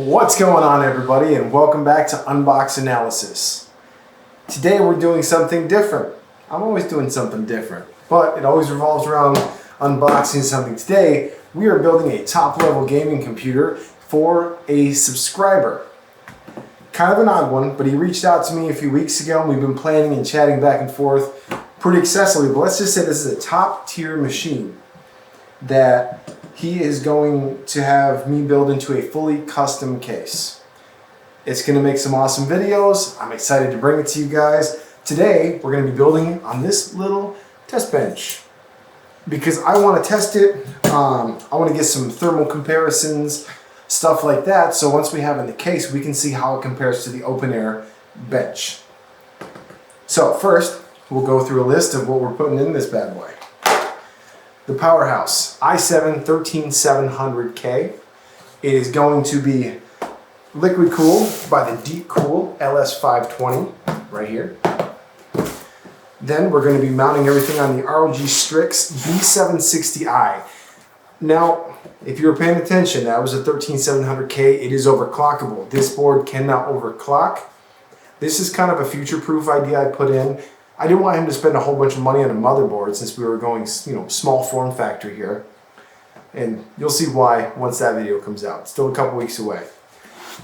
What's going on, everybody, and welcome back to Unbox Analysis. Today we're doing something different. I'm always doing something different, but it always revolves around unboxing something. Today we are building a top-level gaming computer for a subscriber. Kind of an odd one, but he reached out to me a few weeks ago and we've been planning and chatting back and forth pretty excessively, but let's just say this is a top-tier machine that he is going to have me build into a fully custom case. It's going to make some awesome videos. I'm excited to bring it to you guys. Today, we're going to be building on this little test bench because I want to test it. I want to get some thermal comparisons, stuff like that. So once we have it in the case, we can see how it compares to the open air bench. So first, we'll go through a list of what we're putting in this bad boy. The Powerhouse i7 13700K. It is going to be liquid cooled by the Deep Cool LS520 right here. Then we're going to be mounting everything on the ROG Strix B760i. Now, if you were paying attention, that was a 13700K. It is overclockable. This board cannot overclock. This is kind of a future-proof idea I put in. I didn't want him to spend a whole bunch of money on a motherboard since we were going, small form factor here. And you'll see why once that video comes out. It's still a couple weeks away.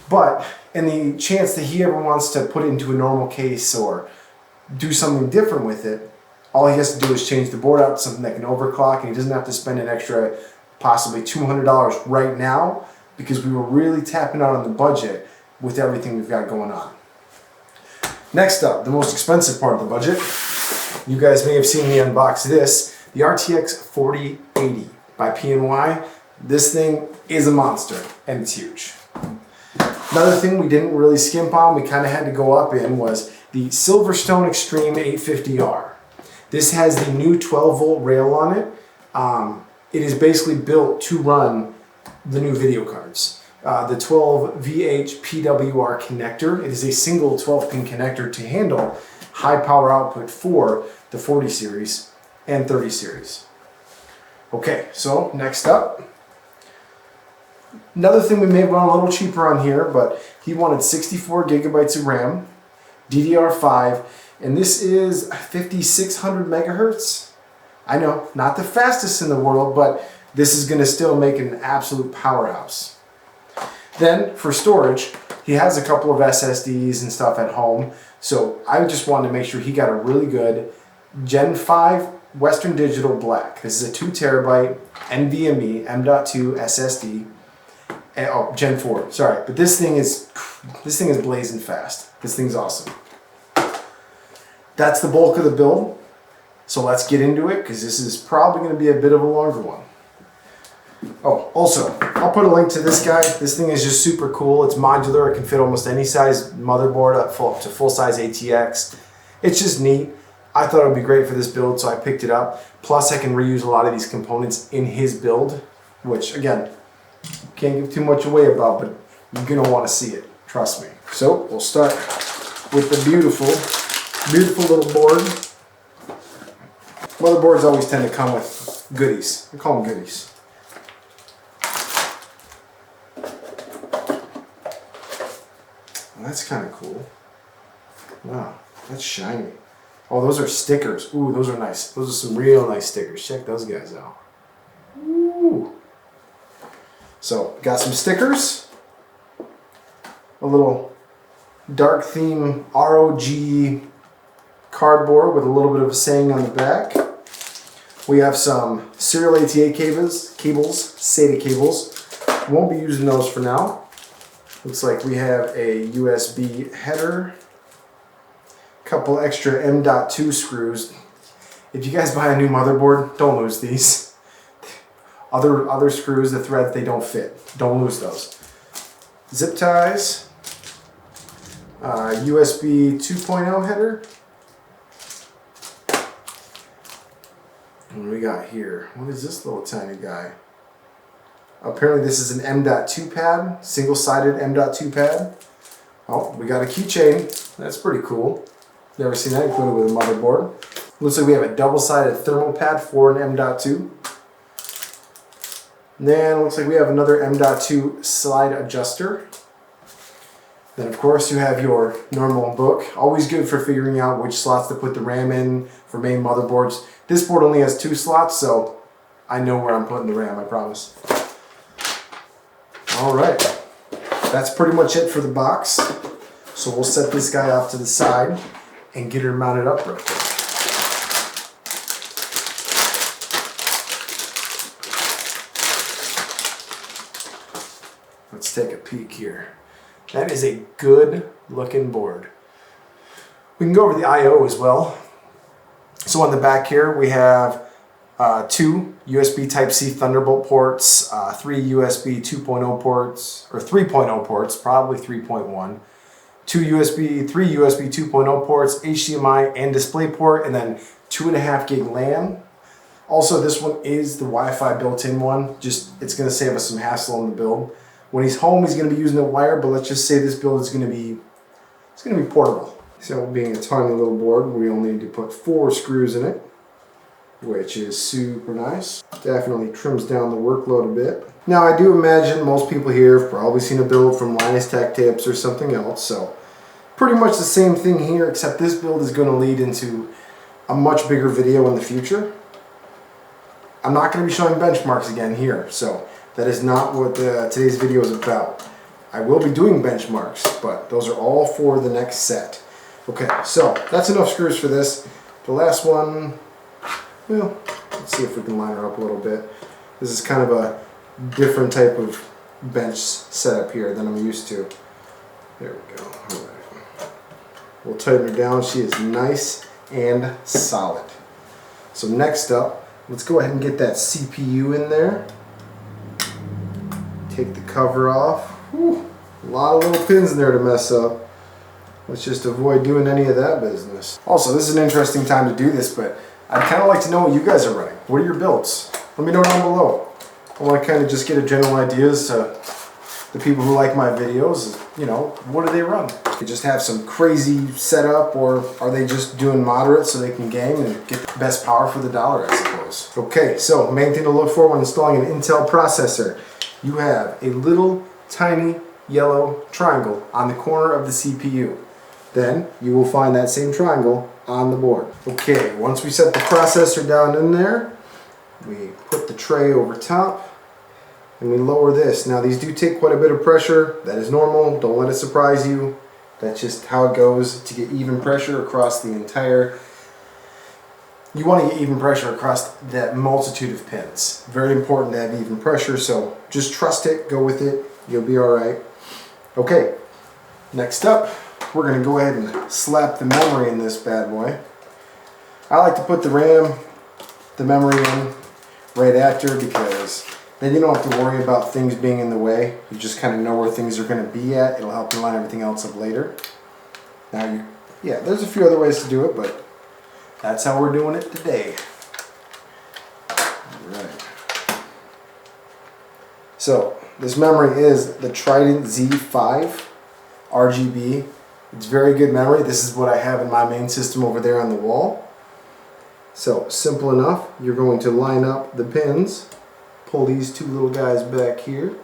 But in the chance that he ever wants to put it into a normal case or do something different with it, all he has to do is change the board out to something that can overclock, and he doesn't have to spend an extra possibly $200 right now because we were really tapping out on the budget with everything we've got going on. Next up, the most expensive part of the budget. You guys may have seen me unbox this, the RTX 4080 by PNY. This thing is a monster, and it's huge. Another thing we didn't really skimp on, we kind of had to go up in, was the Silverstone Extreme 850R. This has the new 12-volt rail on it. It is basically built to run the new video cards. The 12VH PWR connector. It is a single 12-pin connector to handle high power output for the 40 series and 30 series. Okay, so next up, another thing we may have gone a little cheaper on here, but he wanted 64 gigabytes of RAM, DDR5, and this is 5600 megahertz. I know, not the fastest in the world, but this is going to still make it an absolute powerhouse. Then, for storage, he has a couple of SSDs and stuff at home, so I just wanted to make sure he got a really good Gen 5 Western Digital Black. This is a 2 terabyte NVMe M.2 SSD. Oh, Gen 4, sorry, but this thing is blazing fast. This thing's awesome. That's the bulk of the build, so let's get into it because this is probably going to be a bit of a longer one. Oh, also, I'll put a link to this guy. This thing is just super cool. It's modular. It can fit almost any size motherboard up to full-size RTX. It's just neat. I thought it would be great for this build, so I picked it up. Plus, I can reuse a lot of these components in his build, which, again, can't give too much away about, but you're going to want to see it. Trust me. So, we'll start with the beautiful, beautiful little board. Motherboards always tend to come with goodies. I call them goodies. That's kind of cool. Wow, that's shiny. Oh, those are stickers. Ooh, those are nice. Those are some real nice stickers. Check those guys out. Ooh. So, got some stickers. A little dark theme ROG cardboard with a little bit of a saying on the back. We have some serial ATA cables, SATA cables. Won't be using those for now. Looks like we have a USB header, a couple extra M.2 screws. If you guys buy a new motherboard, don't lose these. Other screws, the threads, they don't fit. Don't lose those. Zip ties, USB 2.0 header. What do we got here? What is this little tiny guy? Apparently this is an M.2 pad, single-sided M.2 pad. Oh, we got a keychain. That's pretty cool. Never seen that included with a motherboard. Looks like we have a double-sided thermal pad for an M.2. And then it looks like we have another M.2 slide adjuster. Then of course you have your normal book, always good for figuring out which slots to put the RAM in for main motherboards. This board only has 2 slots, so I know where I'm putting the RAM, I promise. Alright, that's pretty much it for the box. So we'll set this guy off to the side and get her mounted up real quick. Let's take a peek here. That is a good looking board. We can go over the I/O as well. So on the back here we have 2 USB Type-C Thunderbolt ports, 3 USB 2.0 ports, or 3.0 ports, probably 3.1, 3 USB 2.0 ports, HDMI and DisplayPort, and then 2.5 gig LAN. Also, this one is the Wi-Fi built-in one. Just, it's going to save us some hassle in the build. When he's home, he's going to be using a wire, but let's just say this build is going to be, it's going to be portable. So being a tiny little board, we only need to put 4 screws in it, which is super nice. Definitely trims down the workload a bit. Now I do imagine most people here have probably seen a build from Linus Tech Tips or something else, so pretty much the same thing here, except this build is going to lead into a much bigger video in the future. I'm not going to be showing benchmarks again here, so that is not what today's video is about. I will be doing benchmarks, but those are all for the next set. Okay, so that's enough screws for this. The last one, well, let's see if we can line her up a little bit. This is kind of a different type of bench setup here than I'm used to. There we go. All right. We'll tighten her down. She is nice and solid. So next up, let's go ahead and get that CPU in there. Take the cover off. Whew, a lot of little pins in there to mess up. Let's just avoid doing any of that business. Also, this is an interesting time to do this, but I'd kind of like to know what you guys are running. What are your builds? Let me know down below. I want to kind of just get a general idea as to the people who like my videos. You know, what do they run? They just have some crazy setup, or are they just doing moderate so they can game and get the best power for the dollar, I suppose. Okay, so main thing to look for when installing an Intel processor. You have a little tiny yellow triangle on the corner of the CPU. Then you will find that same triangle on the board. Okay, once we set the processor down in there, we put the tray over top and we lower this. Now these do take quite a bit of pressure. That is normal. Don't let it surprise you. That's just how it goes to get even pressure across the entire. You want to get even pressure across that multitude of pins. Very important to have even pressure, so just trust it, go with it, you'll be alright. Okay, next up, we're going to go ahead and slap the memory in this bad boy. I like to put the RAM, the memory in right after, because then you don't have to worry about things being in the way. You just kind of know where things are going to be at. It'll help you line everything else up later. Now, yeah, there's a few other ways to do it, but that's how we're doing it today. Alright. So, this memory is the Trident Z5 RGB. It's very good memory. This is what I have in my main system over there on the wall. So, simple enough. You're going to line up the pins, pull these 2 little guys back here,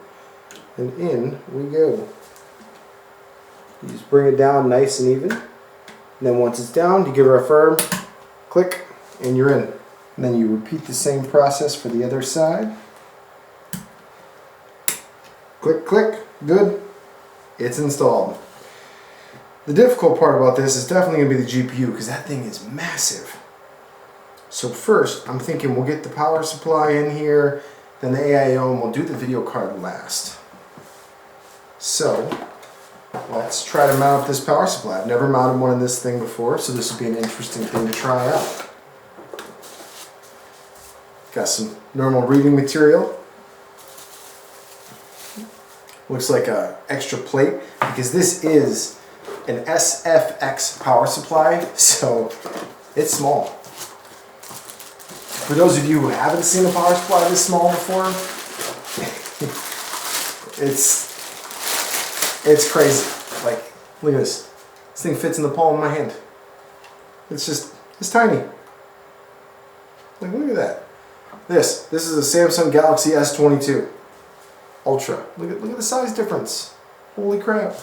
and in we go. You just bring it down nice and even. And then once it's down, you give her a firm click, and you're in. And then you repeat the same process for the other side. Click, click, good. It's installed. The difficult part about this is definitely going to be the GPU, because that thing is massive. So first, I'm thinking we'll get the power supply in here, then the AIO, and we'll do the video card last. So, let's try to mount this power supply. I've never mounted one in this thing before, so this will be an interesting thing to try out. Got some normal reading material. Looks like an extra plate, because this is an SFX power supply, so it's small. For those of you who haven't seen a power supply this small before, it's crazy. Like, look at this. This thing fits in the palm of my hand. It's tiny. Like, look at that. This is a Samsung Galaxy S22 Ultra. Look at the size difference. Holy crap.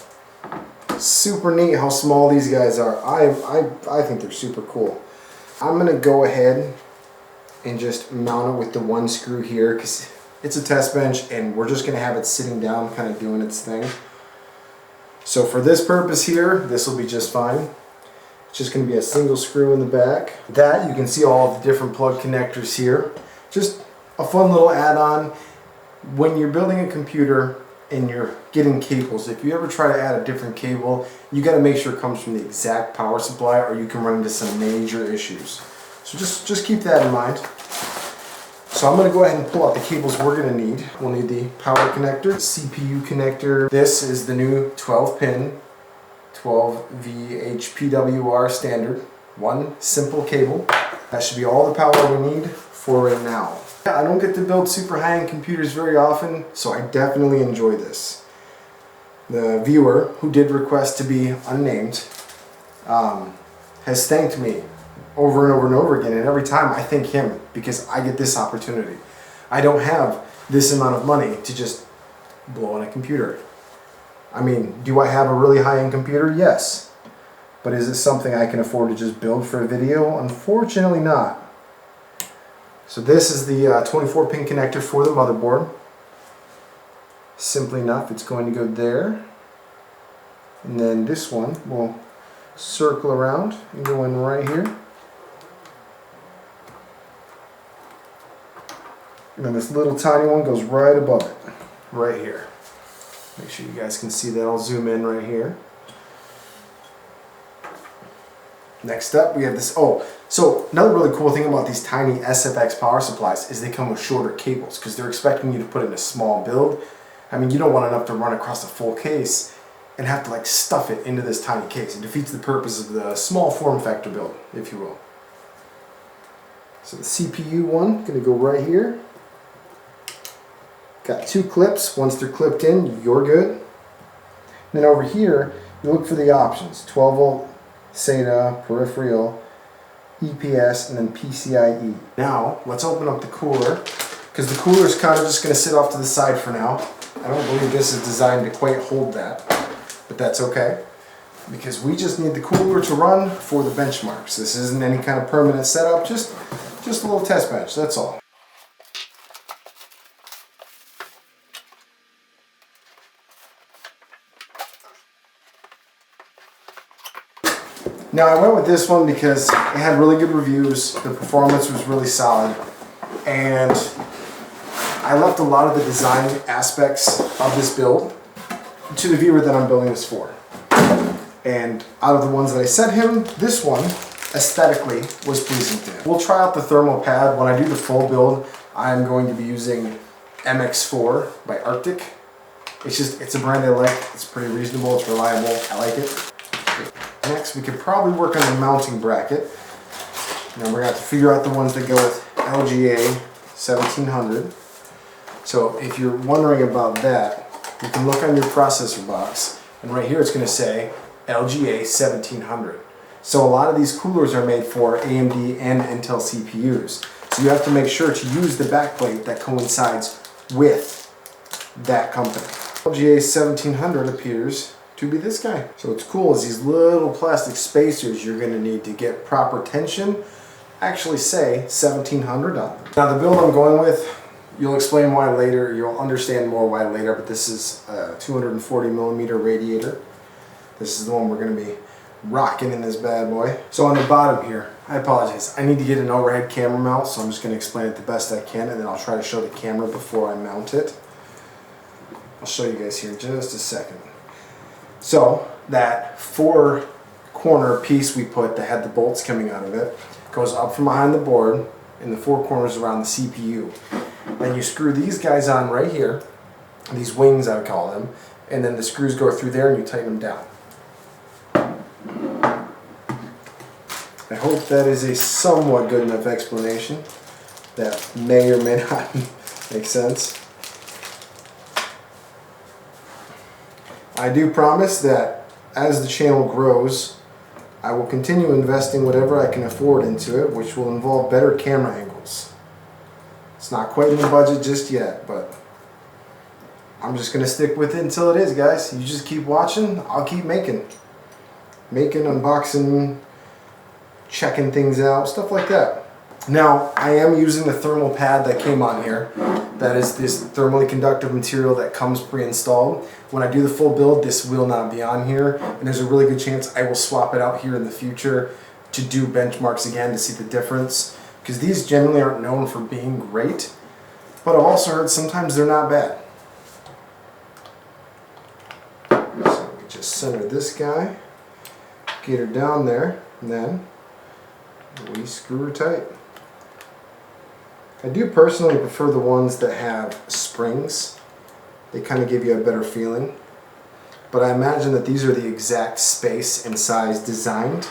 Super neat how small these guys are. I think they're super cool. I'm gonna go ahead and just mount it with the one screw here because it's a test bench and we're just gonna have it sitting down kind of doing its thing. So for this purpose here, this will be just fine. It's just gonna be a single screw in the back. That, you can see all of the different plug connectors here. Just a fun little add-on. When you're building a computer and you're getting cables, if you ever try to add a different cable, you got to make sure it comes from the exact power supply or you can run into some major issues. So just keep that in mind. So I'm going to go ahead and pull out the cables we're going to need. We'll need the power connector, CPU connector. This is the new 12-pin, 12V HPWR standard. One simple cable. That should be all the power we need for right now. I don't get to build super high-end computers very often, so I definitely enjoy this. The viewer, who did request to be unnamed, has thanked me over and over and over again, and every time I thank him because I get this opportunity. I don't have this amount of money to just blow on a computer. I mean, do I have a really high-end computer? Yes. But is it something I can afford to just build for a video? Unfortunately not. So this is the 24-pin connector for the motherboard. Simply enough, it's going to go there. And then this one will circle around and go in right here. And then this little tiny one goes right above it, right here. Make sure you guys can see that. I'll zoom in right here. Next up, we have this. Oh, so another really cool thing about these tiny SFX power supplies is they come with shorter cables because they're expecting you to put in a small build. I mean, you don't want enough to run across the full case and have to like stuff it into this tiny case. It defeats the purpose of the small form factor build, if you will. So the CPU one, gonna go right here. Got two clips. Once they're clipped in, you're good. And then over here, you look for the options: 12 volt, SATA, peripheral, EPS, and then PCIe. Now, let's open up the cooler, because the cooler is kind of just going to sit off to the side for now. I don't believe this is designed to quite hold that, but that's okay, because we just need the cooler to run for the benchmarks. This isn't any kind of permanent setup, just a little test bench, that's all. Now I went with this one because it had really good reviews, the performance was really solid, and I left a lot of the design aspects of this build to the viewer that I'm building this for. And out of the ones that I sent him, this one aesthetically was pleasing to him. We'll try out the thermal pad. When I do the full build, I'm going to be using MX4 by Arctic. It's a brand I like. It's pretty reasonable, it's reliable, I like it. Next, we could probably work on the mounting bracket. Now we're going to have to figure out the ones that go with LGA 1700. So if you're wondering about that, you can look on your processor box, and right here it's going to say LGA 1700. So a lot of these coolers are made for AMD and Intel CPUs. So you have to make sure to use the backplate that coincides with that company. LGA 1700 appears to be this guy. So what's cool is these little plastic spacers you're going to need to get proper tension actually say 1700 on them. Now the build I'm going with, you'll explain why later, you'll understand more why later, but this is a 240 millimeter radiator. This is the one we're going to be rocking in this bad boy. So on the bottom here, I apologize, I need to get an overhead camera mount, so I'm just going to explain it the best I can, and then I'll try to show the camera before I mount it. I'll show you guys here in just a second. So that four corner piece we put that had the bolts coming out of it goes up from behind the board in the four corners around the CPU. Then you screw these guys on right here, these wings I would call them, and then the screws go through there and you tighten them down. I hope that is a somewhat good enough explanation. That may or may not make sense. I do promise that as the channel grows, I will continue investing whatever I can afford into it, which will involve better camera angles. It's not quite in the budget just yet, but I'm just gonna stick with it until it is, guys. You just keep watching, I'll keep making, unboxing, checking things out, stuff like that. Now, I am using the thermal pad that came on here. That is this thermally conductive material that comes pre-installed. When I do the full build, this will not be on here, and there's a really good chance I will swap it out here in the future to do benchmarks again to see the difference, because these generally aren't known for being great, but I've also heard sometimes they're not bad. So we just center this guy, get her down there, and then we screw her tight. I do personally prefer the ones that have springs. They kind of give you a better feeling. But I imagine that these are the exact space and size designed,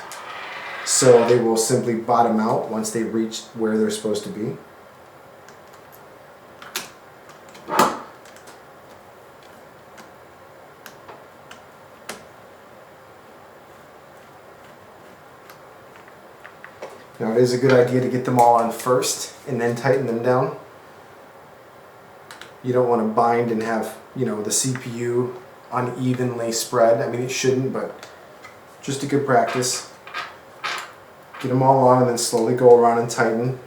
so they will simply bottom out once they reach where they're supposed to be. Now it is a good idea to get them all on first and then tighten them down. You don't want to bind and have, you know, the CPU unevenly spread. I mean, it shouldn't, but just a good practice. Get them all on and then slowly go around and tighten.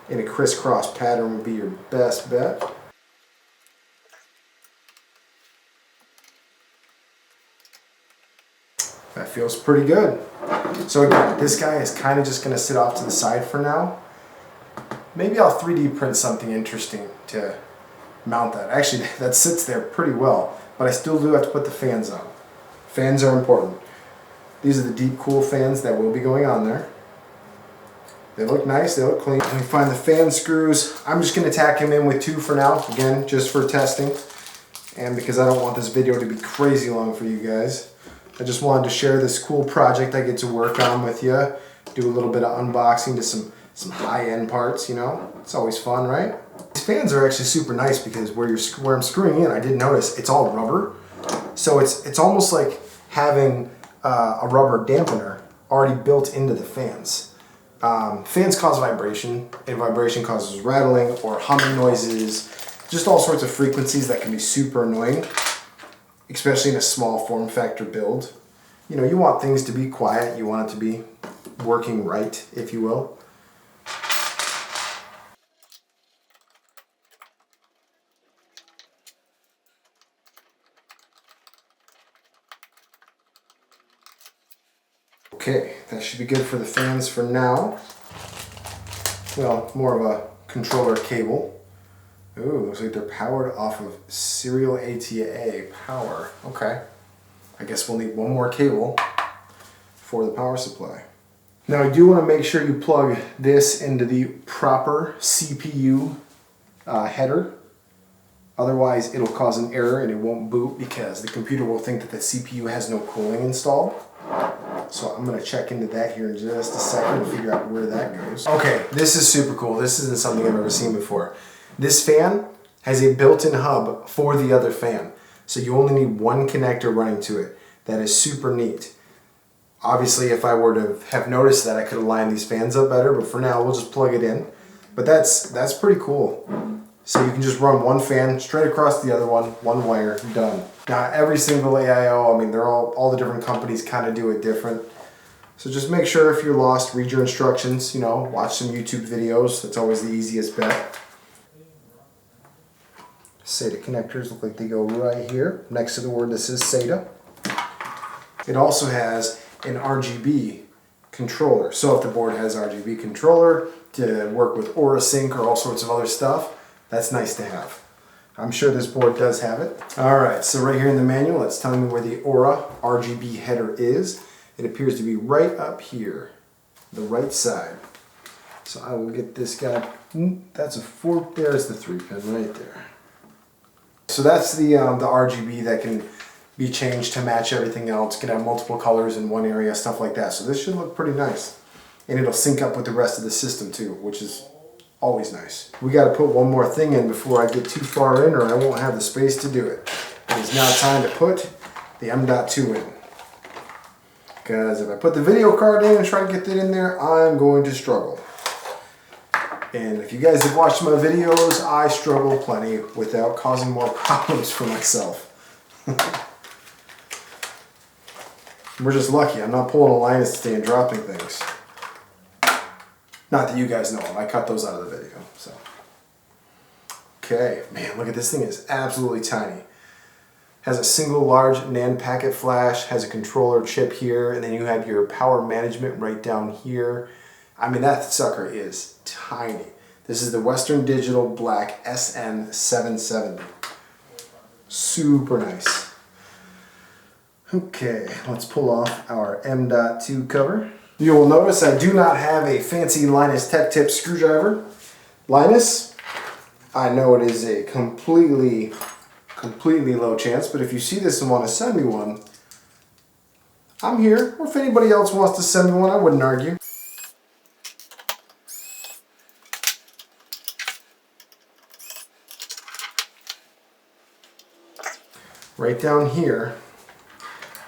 In a crisscross pattern would be your best bet. That feels pretty good. So again, this guy is kind of just going to sit off to the side for now. Maybe I'll 3D print something interesting to mount that. Actually, that sits there pretty well, but I still do have to put the fans on. Fans are important. These are the deep cool fans that will be going on there. They look nice, they look clean. Let me find the fan screws. I'm just going to tack them in with 2 for now, again, just for testing. And because I don't want this video to be crazy long for you guys. I just wanted to share this cool project I get to work on with you. Do a little bit of unboxing to some high-end parts, you know. It's always fun, right? These fans are actually super nice because where I'm screwing in, I did notice it's all rubber. So it's almost like having a rubber dampener already built into the fans. Fans cause vibration, and vibration causes rattling or humming noises, just all sorts of frequencies that can be super annoying, especially in a small form factor build. You know, you want things to be quiet, you want it to be working right, if you will. Okay, that should be good for the fans for now. Well, more of a controller cable. Ooh, looks like they're powered off of serial ATA power. Okay. I guess we'll need one more cable for the power supply. Now I do want to make sure you plug this into the proper CPU header. Otherwise it'll cause an error and it won't boot because the computer will think that the CPU has no cooling installed. So I'm going to check into that here in just a second to figure out where that goes. Okay, this is super cool. This isn't something I've ever seen before. This fan has a built-in hub for the other fan. So you only need one connector running to it. That is super neat. Obviously, if I were to have noticed that, I could align these fans up better, but for now, we'll just plug it in. But that's pretty cool. So you can just run one fan straight across the other one wire, done. Now, every single AIO, I mean, they're all the different companies kind of do it different. So just make sure if you're lost, read your instructions, you know, watch some YouTube videos. That's always the easiest bet. SATA connectors look like they go right here, next to the word that says SATA. It also has an RGB controller. So if the board has RGB controller to work with Aura Sync or all sorts of other stuff, that's nice to have. I'm sure this board does have it. Alright, so right here in the manual, it's telling me where the Aura RGB header is. It appears to be right up here, the right side. So I will get this guy, that's a 4, there's the 3-pin right there. So that's the RGB that can be changed to match everything else. It can have multiple colors in one area, stuff like that. So this should look pretty nice. And it'll sync up with the rest of the system too, which is always nice. We got to put one more thing in before I get too far in or I won't have the space to do it. It is now time to put the M.2 in. Because if I put the video card in and try to get that in there, I'm going to struggle. And if you guys have watched my videos, I struggle plenty without causing more problems for myself. We're just lucky. I'm not pulling a Linus today and dropping things. Not that you guys know them. I cut those out of the video. So, okay, man, look at this thing. It's absolutely tiny. Has a single large NAND packet flash, has a controller chip here, and then you have your power management right down here. I mean, that sucker is tiny. This is the Western Digital Black SN770. Super nice. Okay, let's pull off our M.2 cover. You will notice I do not have a fancy Linus Tech Tip screwdriver. Linus, I know it is a completely low chance, but if you see this and want to send me one, I'm here. Or if anybody else wants to send me one, I wouldn't argue. Right down here,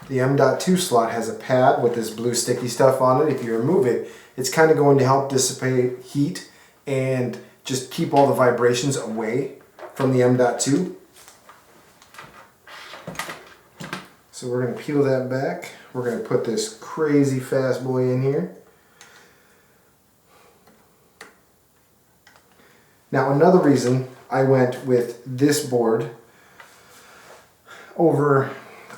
the M.2 slot has a pad with this blue sticky stuff on it. If you remove it, it's kind of going to help dissipate heat and just keep all the vibrations away from the M.2. So we're going to peel that back. We're going to put this crazy fast boy in here. Now another reason I went with this board over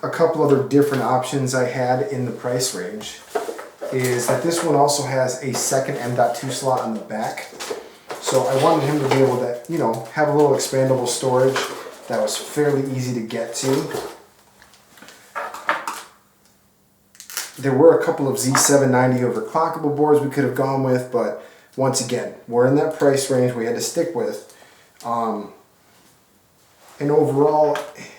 a couple other different options I had in the price range is that this one also has a second M.2 slot on the back. So I wanted him to be able to, you know, have a little expandable storage that was fairly easy to get to. There were a couple of Z790 overclockable boards we could have gone with, but once again, we're in that price range we had to stick with. And overall,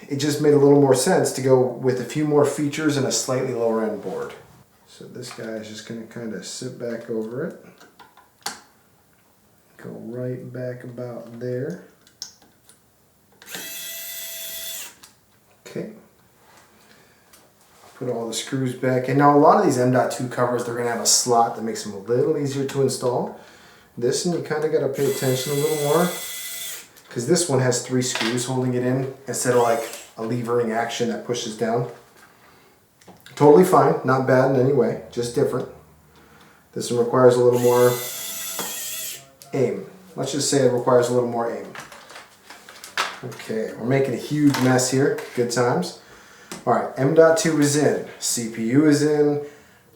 it just made a little more sense to go with a few more features and a slightly lower end board. So this guy is just going to kind of sit back over it. Go right back about there. Okay. Put all the screws back in. Now a lot of these M.2 covers, they're going to have a slot that makes them a little easier to install. This one you kind of got to pay attention a little more, because this one has 3 screws holding it in instead of like a levering action that pushes down. Totally fine, not bad in any way, just different. This one requires a little more aim. Let's just say it requires a little more aim. Okay, we're making a huge mess here. Good times. Alright, M.2 is in, CPU is in,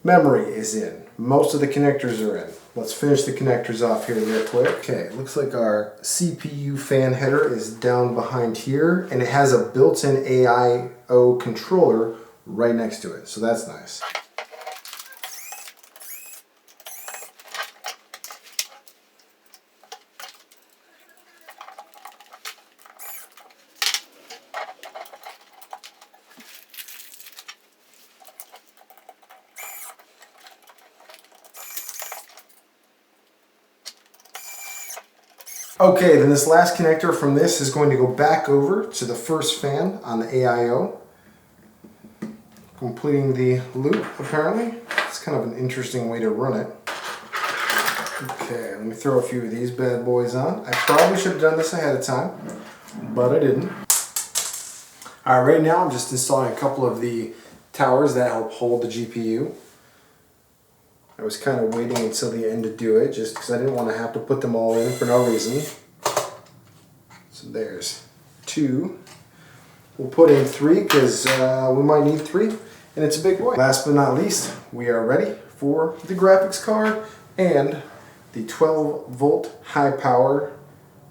memory is in. Most of the connectors are in. Let's finish the connectors off here real quick. Okay, looks like our CPU fan header is down behind here, and it has a built-in AIO controller right next to it, so that's nice. Okay, then this last connector from this is going to go back over to the first fan on the AIO. Completing the loop, apparently. It's kind of an interesting way to run it. Okay, let me throw a few of these bad boys on. I probably should have done this ahead of time, but I didn't. Alright, right now I'm just installing a couple of the towers that help hold the GPU. I was kind of waiting until the end to do it, just because I didn't want to have to put them all in for no reason. So there's 2. We'll put in 3 because we might need 3, and it's a big boy. Last but not least, we are ready for the graphics card and the 12-volt high power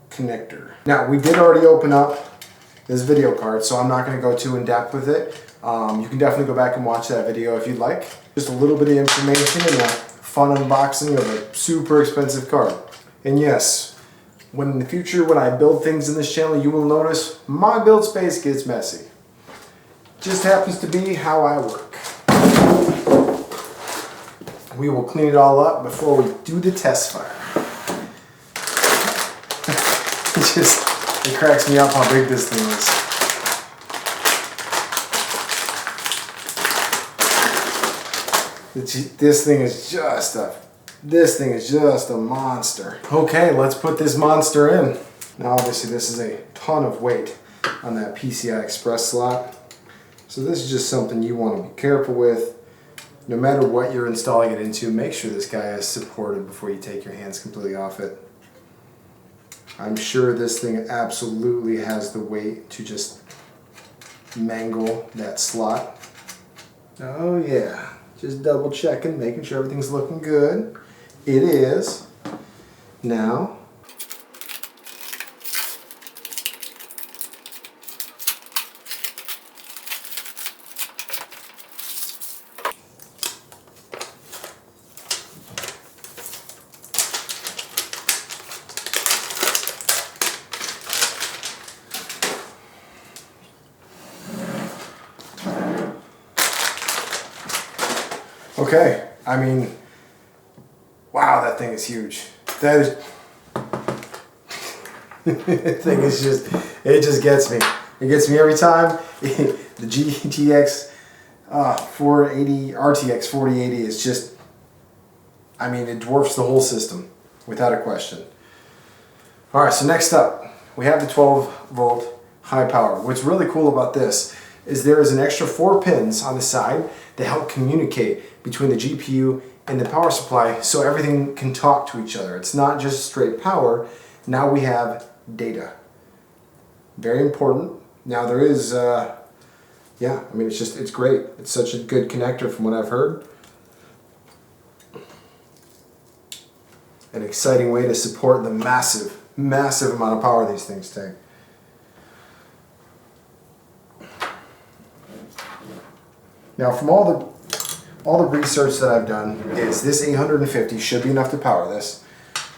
connector. Now, we did already open up this video card, so I'm not going to go too in depth with it. You can definitely go back and watch that video if you'd like. Just a little bit of information and a fun unboxing of a super expensive card. And yes, when in the future when I build things in this channel, you will notice my build space gets messy. Just happens to be how I work. We will clean it all up before we do the test fire. It cracks me up how big this thing is. This thing is just a This thing is just a monster. Okay, let's put this monster in. Now obviously this is a ton of weight on that PCI Express slot. So this is just something you want to be careful with. No matter what you're installing it into, make sure this guy is supported before you take your hands completely off it. I'm sure this thing absolutely has the weight to just mangle that slot. Oh yeah, just double checking, making sure everything's looking good. It is. Now, okay, I mean, wow, that thing is huge. That is, that thing is just, it just gets me. It gets me every time. The GTX 480, RTX 4080 is just, I mean, it dwarfs the whole system, without a question. All right, so next up, we have the 12 volt high power. What's really cool about this is there is an extra 4 pins on the side that help communicate between the GPU and the power supply so everything can talk to each other. It's not just straight power. Now we have data. Very important. Now there is, yeah, I mean, it's great. It's such a good connector from what I've heard. An exciting way to support the massive, massive amount of power these things take. Now from all the research that I've done is this 850 should be enough to power this.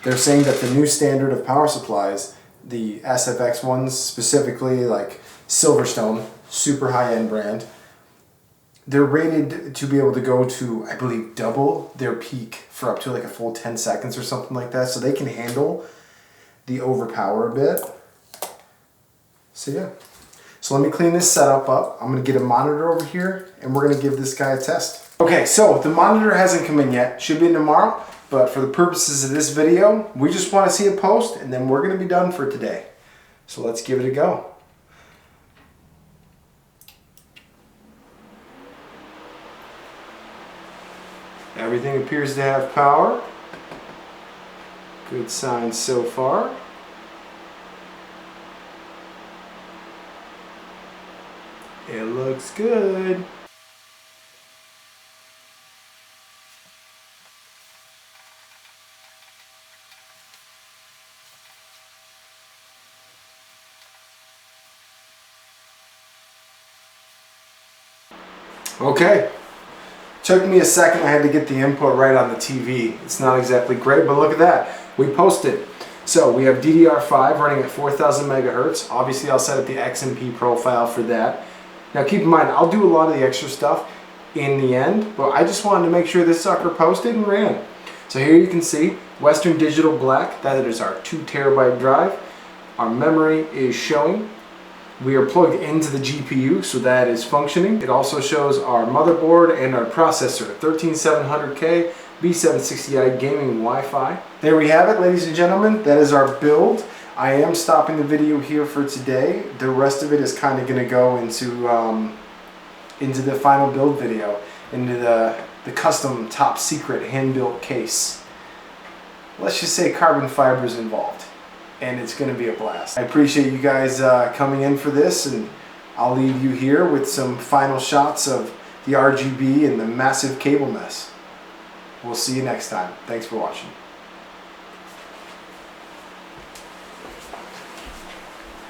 They're saying that the new standard of power supplies, the SFX ones specifically, like Silverstone, super high-end brand, they're rated to be able to go to, I believe, double their peak for up to like a full 10 seconds or something like that, so they can handle the overpower a bit. So yeah. So let me clean this setup up. I'm going to get a monitor over here and we're going to give this guy a test. Okay, so the monitor hasn't come in yet. Should be in tomorrow, but for the purposes of this video, we just want to see it post and then we're going to be done for today. So let's give it a go. Everything appears to have power. Good signs so far. It looks good. Okay. Took me a second. I had to get the input right on the TV. It's not exactly great, but look at that. We posted. So we have DDR5 running at 4000 megahertz. Obviously I'll set up the XMP profile for that. Now keep in mind, I'll do a lot of the extra stuff in the end, but I just wanted to make sure this sucker posted and ran. So here you can see Western Digital Black, that is our 2 terabyte drive. Our memory is showing. We are plugged into the GPU, so that is functioning. It also shows our motherboard and our processor, 13700K B760i gaming Wi-Fi. There we have it, ladies and gentlemen. That is our build. I am stopping the video here for today. The rest of it is kind of going to go into the final build video, into the custom top secret hand-built case. Let's just say carbon fibers involved, and it's going to be a blast. I appreciate you guys coming in for this, and I'll leave you here with some final shots of the RGB and the massive cable mess. We'll see you next time. Thanks for watching.